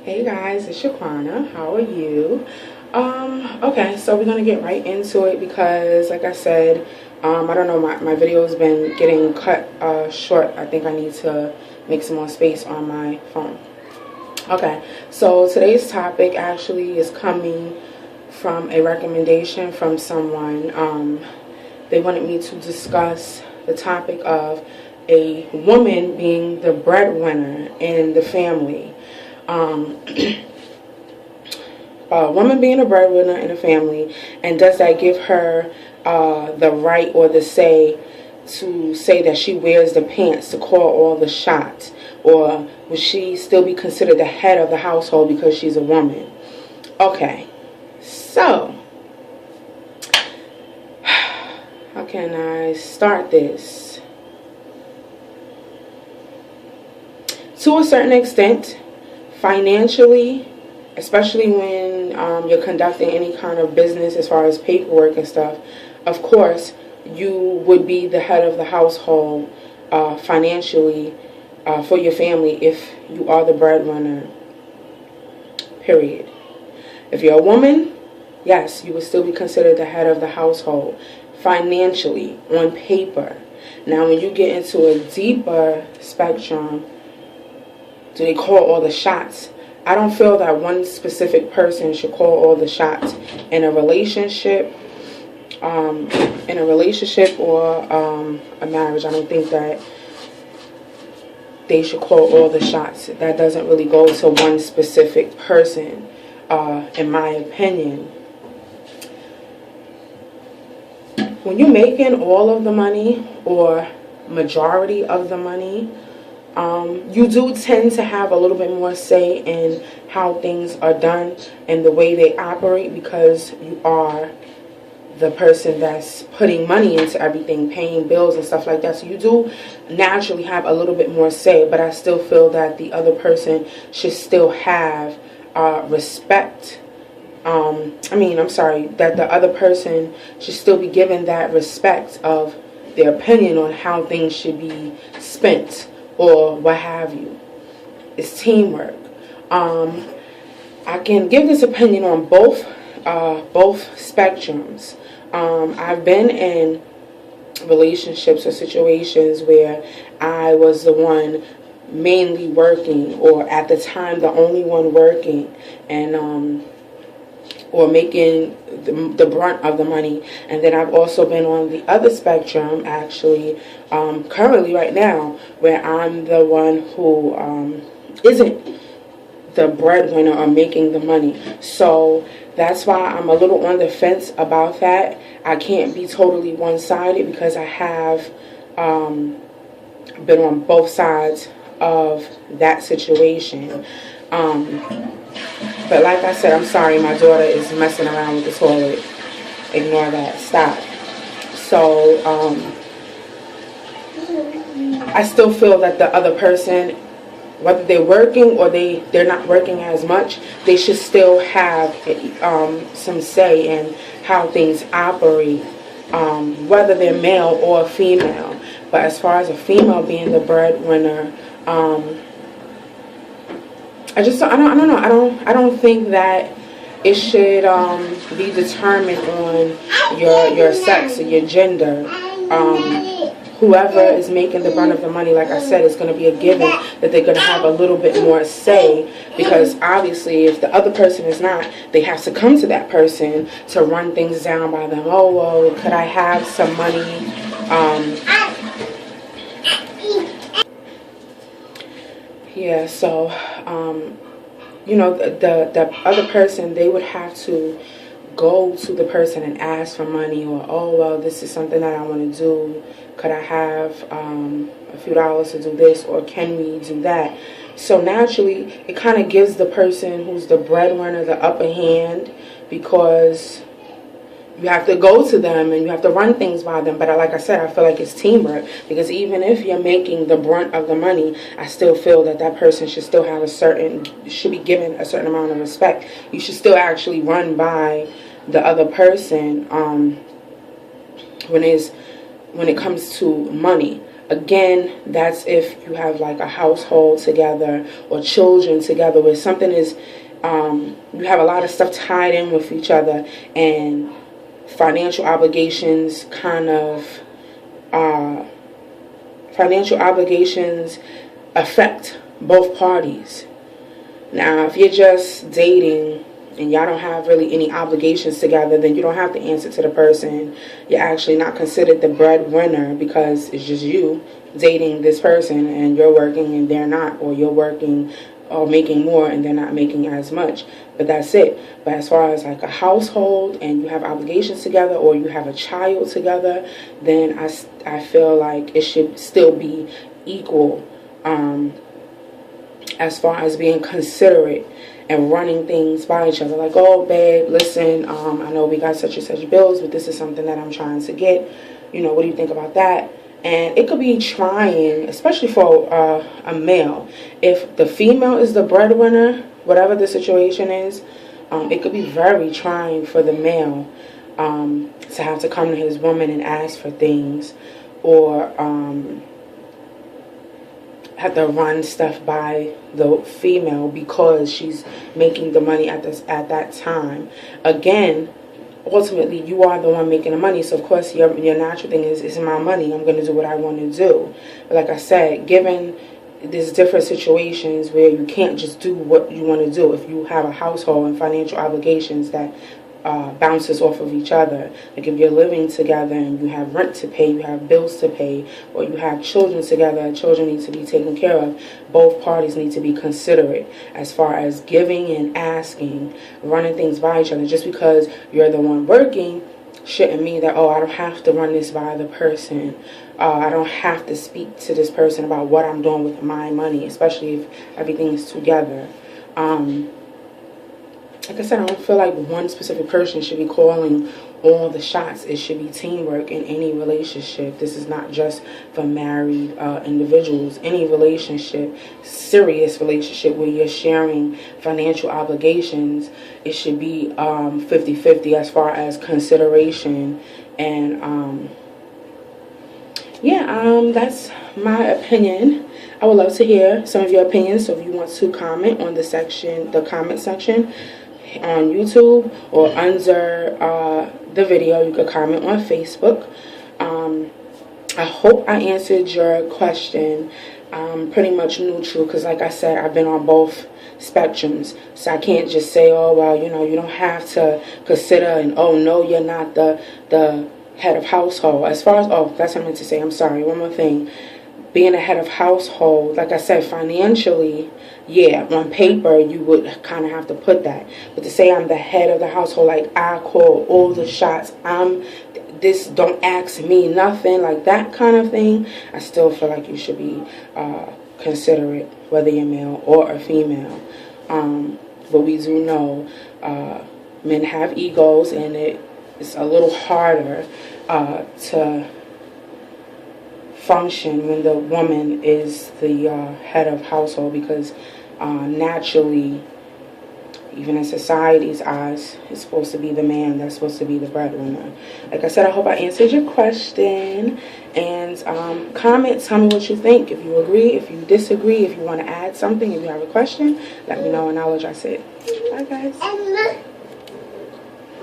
Hey guys, it's Shaquana. How are you? Okay, so we're gonna get right into it because like I said, I don't know, my video's been getting cut short. I think I need to make some more space on my phone. Okay, so today's topic actually is coming from a recommendation from someone. They wanted me to discuss the topic of a woman being the breadwinner in the family. A woman being a breadwinner in a family, and does that give her the right or the say to say that she wears the pants to call all the shots, or would she still be considered the head of the household because she's a woman? Okay, so how can I start this? To a certain extent, financially, especially when you're conducting any kind of business as far as paperwork and stuff, of course, you would be the head of the household financially for your family if you are the breadwinner, period. If you're a woman, yes, you would still be considered the head of the household financially on paper. Now, when you get into a deeper spectrum, do they call all the shots? I don't feel that one specific person should call all the shots in a relationship. Or a marriage. I don't think that they should call all the shots. That doesn't really go to one specific person, in my opinion. When you're making all of the money or majority of the money, you do tend to have a little bit more say in how things are done and the way they operate, because you are the person that's putting money into everything, paying bills and stuff like that. So you do naturally have a little bit more say, but I still feel that the other person should still have respect. That the other person should still be given that respect of their opinion on how things should be spent or what have you. It's teamwork. I can give this opinion on both spectrums. I've been in relationships or situations where I was the one mainly working, or at the time the only one working, and or making the brunt of the money. And then I've also been on the other spectrum, actually, currently right now, where I'm the one who isn't the breadwinner or making the money. So that's why I'm a little on the fence about that. I can't be totally one-sided because I have been on both sides of that situation. But like I said, I'm sorry, my daughter is messing around with the toilet. Ignore that. Stop. So, I still feel that the other person, whether they're working or they're not working as much, they should still have some say in how things operate, whether they're male or female. But as far as a female being the breadwinner, I don't know. I don't think that it should be determined on your sex or your gender. Whoever is making the brunt of the money, like I said, is going to be a given that they're going to have a little bit more say, because obviously if the other person is not, they have to come to that person to run things down by them. Oh, well, could I have some money? Yeah, so, the other person, they would have to go to the person and ask for money, or, oh, well, this is something that I want to do. Could I have a few dollars to do this, or can we do that? So naturally, it kind of gives the person who's the breadwinner the upper hand, because you have to go to them and you have to run things by them. But like I said, I feel like it's teamwork, because even if you're making the brunt of the money, I still feel that that person should still have should be given a certain amount of respect. You should still actually run by the other person when it comes to money. Again, that's if you have like a household together or children together where something is, you have a lot of stuff tied in with each other, and financial obligations affect both parties. Now, if you're just dating and y'all don't have really any obligations together, then you don't have to answer to the person. You're actually not considered the breadwinner because it's just you dating this person and you're working and they're not, or you're working or making more and they're not making as much. But that's it. But as far as like a household and you have obligations together, or you have a child together, then I feel like it should still be equal, as far as being considerate and running things by each other. Like, oh, babe, listen, I know we got such and such bills, but this is something that I'm trying to get. What do you think about that? And it could be trying, especially for a male. If the female is the breadwinner, whatever the situation is, it could be very trying for the male to have to come to his woman and ask for things, or have to run stuff by the female because she's making the money at that time. Again, ultimately, you are the one making the money, so of course your natural thing is, it's my money, I'm going to do what I want to do. But like I said, given there's different situations where you can't just do what you want to do. If you have a household and financial obligations that bounces off of each other, like if you're living together and you have rent to pay, you have bills to pay, or you have children together, children need to be taken care of, both parties need to be considerate as far as giving and asking, running things by each other. Just because you're the one working shouldn't mean that, oh, I don't have to run this by the person. I don't have to speak to this person about what I'm doing with my money, especially if everything is together. Like I said, I don't feel like one specific person should be calling all the shots. It should be teamwork in any relationship. This is not just for married individuals. Any relationship, serious relationship where you're sharing financial obligations, it should be 50-50 as far as consideration. And that's my opinion. I would love to hear some of your opinions. So if you want to comment on the comment section on YouTube, or under the video, you could comment on Facebook. I hope I answered your question. Pretty much neutral, because like I said, I've been on both spectrums, so I can't just say, oh well, you don't have to consider, and oh no, you're not the head of household. As far as, oh, that's what I meant to say, I'm sorry, one more thing. Being a head of household, like I said, financially, yeah, on paper, you would kind of have to put that. But to say I'm the head of the household, like I call all the shots, don't ask me nothing, like that kind of thing, I still feel like you should be considerate, whether you're male or a female. But we do know men have egos, and it's a little harder to function when the woman is the head of household, because naturally, even in society's eyes, it's supposed to be the man that's supposed to be the breadwinner. Like I said, I hope I answered your question. And comment, tell me what you think. If you agree, if you disagree, if you want to add something, if you have a question, let me know and I'll address it. Bye, guys.